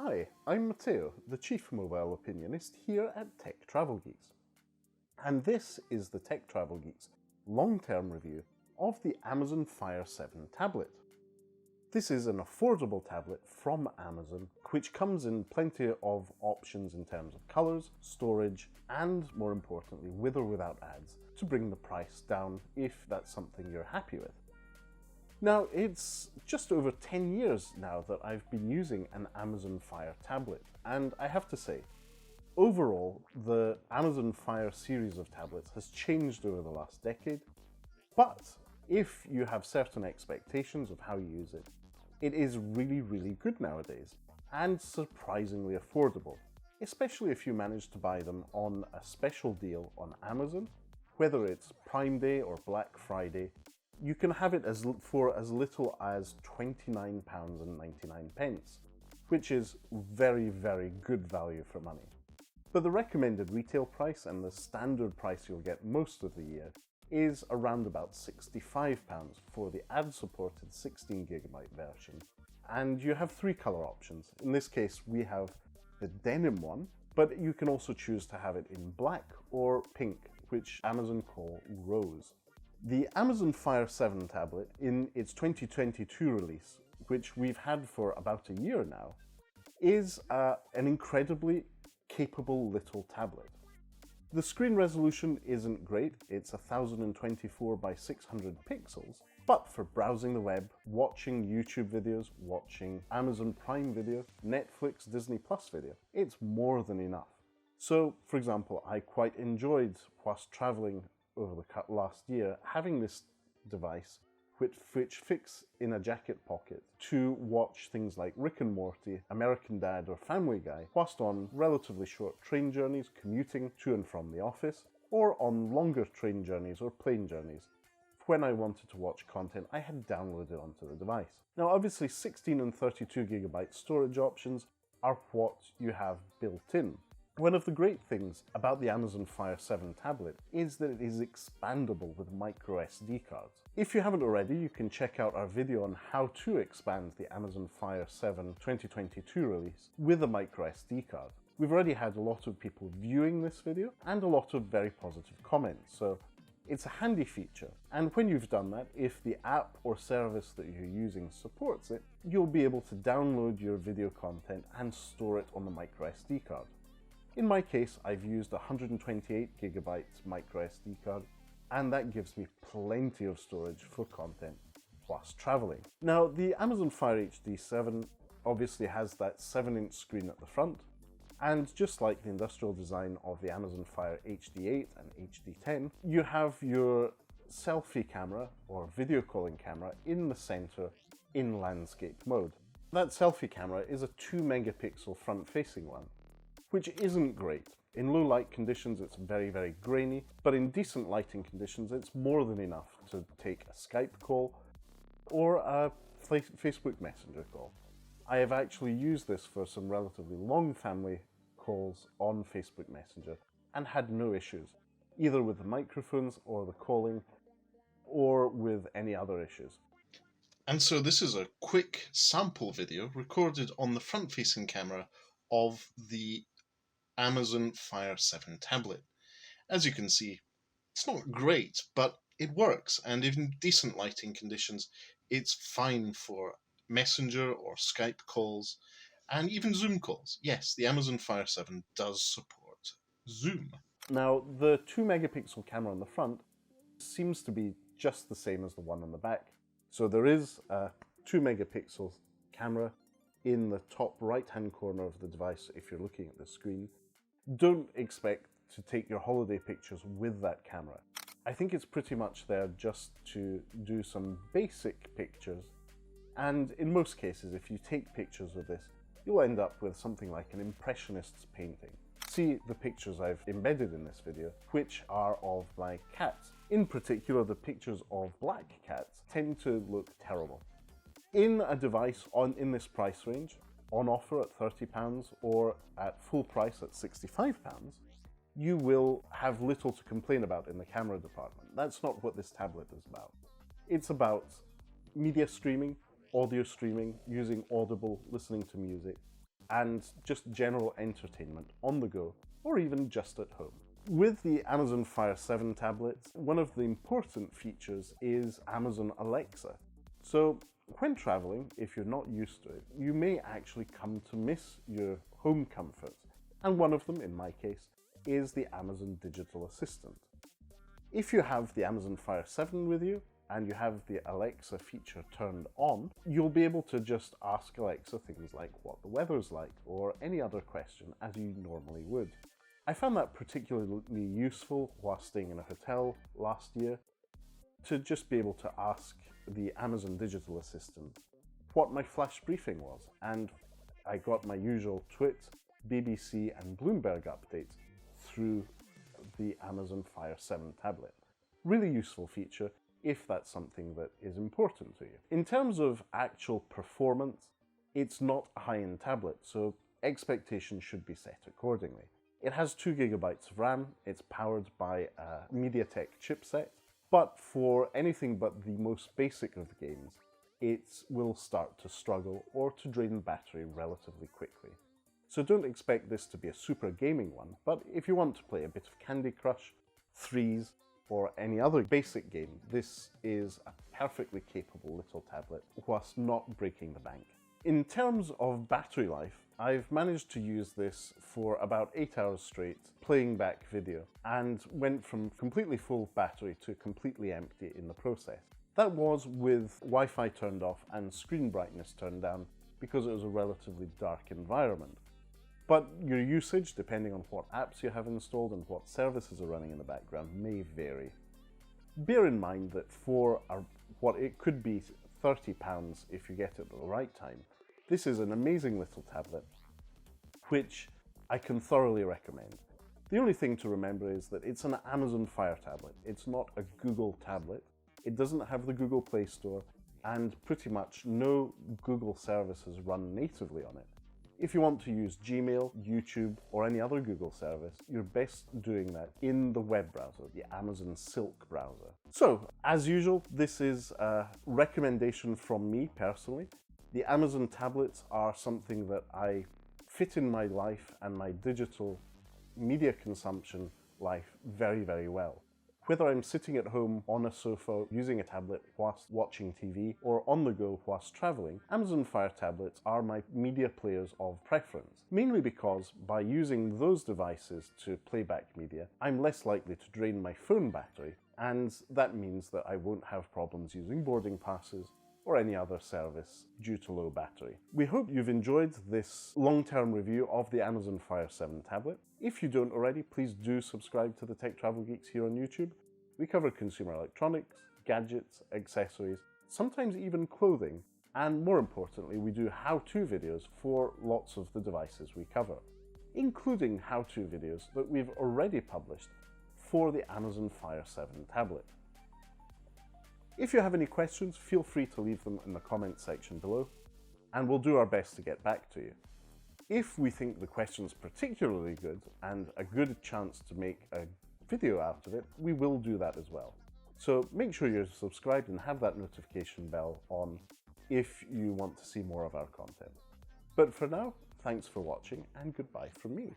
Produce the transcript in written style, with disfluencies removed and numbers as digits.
Hi, I'm Matteo, the Chief Mobile Opinionist here at Tech Travel Geeks. And this is the Tech Travel Geeks long-term review of the Amazon Fire 7 tablet. This is an affordable tablet from Amazon, which comes in plenty of options in terms of colours, storage, and more importantly, with or without ads, to bring the price down if that's something you're happy with. Now, it's just over 10 years now that I've been using an Amazon Fire tablet, and I have to say, overall, the Amazon Fire series of tablets has changed over the last decade, but if you have certain expectations of how you use it, it is really good nowadays, and surprisingly affordable, especially if you manage to buy them on a special deal on Amazon, whether it's Prime Day or Black Friday. You can have it for as little as £29.99, which is very good value for money. But the recommended retail price and the standard price you'll get most of the year is around about £65 for the ad-supported 16GB version. And you have three colour options. In this case, we have the denim one, but you can also choose to have it in black or pink, which Amazon call rose. The Amazon Fire 7 tablet, in its 2022 release, which we've had for about a year now, is an incredibly capable little tablet. The screen resolution isn't great, it's 1024 by 600 pixels, but for browsing the web, watching YouTube videos, watching Amazon Prime video, Netflix, Disney Plus video, it's more than enough. So, for example, I quite enjoyed, whilst traveling over the last year, having this device which fits in a jacket pocket to watch things like Rick and Morty, American Dad or Family Guy whilst on relatively short train journeys, commuting to and from the office, or on longer train journeys or plane journeys. When I wanted to watch content I had downloaded onto the device. Now obviously 16 and 32GB storage options are what you have built in. One of the great things about the Amazon Fire 7 tablet is that it is expandable with micro SD cards. If you haven't already, you can check out our video on how to expand the Amazon Fire 7 2022 release with a micro SD card. We've already had a lot of people viewing this video and a lot of very positive comments, so it's a handy feature. And when you've done that, if the app or service that you're using supports it, you'll be able to download your video content and store it on the micro SD card. In my case, I've used a 128GB micro SD card, and that gives me plenty of storage for content whilst traveling. Now, the Amazon Fire HD 7 obviously has that 7-inch screen at the front, and just like the industrial design of the Amazon Fire HD8 and HD10, you have your selfie camera or video calling camera in the center in landscape mode. That selfie camera is a 2-megapixel front-facing one, which isn't great. In low light conditions it's very grainy, but in decent lighting conditions it's more than enough to take a Skype call or a Facebook Messenger call. I have actually used this for some relatively long family calls on Facebook Messenger and had no issues, either with the microphones or the calling or with any other issues. And so this is a quick sample video recorded on the front-facing camera of the Amazon Fire 7 tablet. As you can see, it's not great, but it works, and in decent lighting conditions, it's fine for Messenger or Skype calls, and even Zoom calls. Yes, the Amazon Fire 7 does support Zoom. Now, the 2-megapixel camera on the front seems to be just the same as the one on the back. So there is a 2-megapixel camera in the top right-hand corner of the device if you're looking at the screen. Don't expect to take your holiday pictures with that camera. I think it's pretty much there just to do some basic pictures, and in most cases if you take pictures with this, you'll end up with something like an impressionist's painting. See the pictures I've embedded in this video, which are of my cats. In particular, the pictures of black cats tend to look terrible. In a device in this price range, on offer at £30 or at full price at £65, you will have little to complain about in the camera department. That's not what this tablet is about. It's about media streaming, audio streaming, using Audible, listening to music, and just general entertainment on the go, or even just at home. With the Amazon Fire 7 tablets, one of the important features is Amazon Alexa. So when traveling, if you're not used to it, you may actually come to miss your home comforts, and one of them, in my case, is the Amazon Digital Assistant. If you have the Amazon Fire 7 with you, and you have the Alexa feature turned on, you'll be able to just ask Alexa things like what the weather's like, or any other question as you normally would. I found that particularly useful while staying in a hotel last year, to just be able to ask the Amazon Digital Assistant what my flash briefing was, and I got my usual Twit, BBC and Bloomberg updates through the Amazon Fire 7 tablet. Really useful feature if that's something that is important to you. In terms of actual performance, it's not a high-end tablet, so expectations should be set accordingly. It has 2 GB of RAM, it's powered by a MediaTek chipset, but for anything but the most basic of games, it will start to struggle or to drain battery relatively quickly. So don't expect this to be a super gaming one, but if you want to play a bit of Candy Crush, Threes, or any other basic game, this is a perfectly capable little tablet whilst not breaking the bank. In terms of battery life, I've managed to use this for about 8 hours straight, playing back video, and went from completely full battery to completely empty in the process. That was with Wi-Fi turned off and screen brightness turned down because it was a relatively dark environment. But your usage, depending on what apps you have installed and what services are running in the background, may vary. Bear in mind that for what it could be £30 if you get it at the right time, this is an amazing little tablet, which I can thoroughly recommend. The only thing to remember is that it's an Amazon Fire tablet. It's not a Google tablet. It doesn't have the Google Play Store, and pretty much no Google services run natively on it. If you want to use Gmail, YouTube, or any other Google service, you're best doing that in the web browser, the Amazon Silk browser. So, as usual, this is a recommendation from me personally. The Amazon tablets are something that I fit in my life and my digital media consumption life very, very well. Whether I'm sitting at home on a sofa using a tablet whilst watching TV or on the go whilst traveling, Amazon Fire tablets are my media players of preference, mainly because by using those devices to play back media, I'm less likely to drain my phone battery, and that means that I won't have problems using boarding passes or any other service due to low battery. We hope you've enjoyed this long-term review of the Amazon Fire 7 tablet. If you don't already, please do subscribe to the Tech Travel Geeks here on YouTube. We cover consumer electronics, gadgets, accessories, sometimes even clothing, and more importantly, we do how-to videos for lots of the devices we cover, including how-to videos that we've already published for the Amazon Fire 7 tablet. If you have any questions, feel free to leave them in the comments section below, and we'll do our best to get back to you. If we think the question's particularly good and a good chance to make a video out of it, we will do that as well. So make sure you're subscribed and have that notification bell on if you want to see more of our content. But for now, thanks for watching and goodbye from me.